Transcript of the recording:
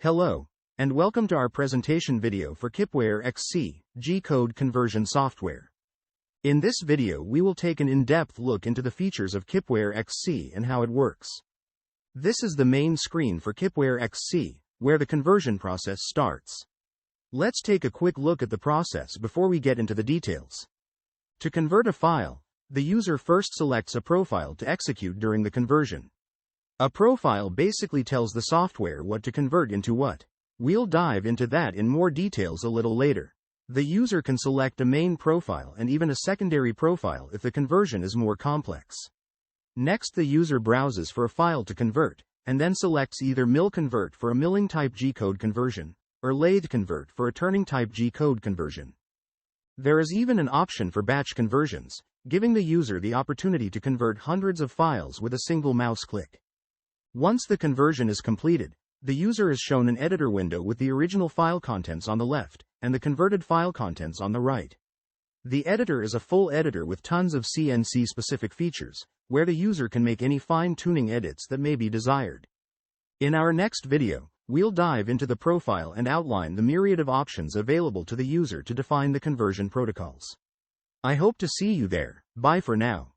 Hello, and welcome to our presentation video for KipwareXC, G-code conversion software. In this video we will take an in-depth look into the features of KipwareXC and how it works. This is the main screen for KipwareXC, where the conversion process starts. Let's take a quick look at the process before we get into the details. To convert a file, the user first selects a profile to execute during the conversion. A profile basically tells the software what to convert into what. We'll dive into that in more details a little later. The user can select a main profile and even a secondary profile if the conversion is more complex. Next, the user browses for a file to convert, and then selects either mill convert for a milling type G-code conversion, or lathe convert for a turning type G-code conversion. There is even an option for batch conversions, giving the user the opportunity to convert hundreds of files with a single mouse click. Once the conversion is completed, the user is shown an editor window with the original file contents on the left, and the converted file contents on the right. The editor is a full editor with tons of CNC-specific features, where the user can make any fine-tuning edits that may be desired. In our next video, we'll dive into the profile and outline the myriad of options available to the user to define the conversion protocols. I hope to see you there. Bye for now.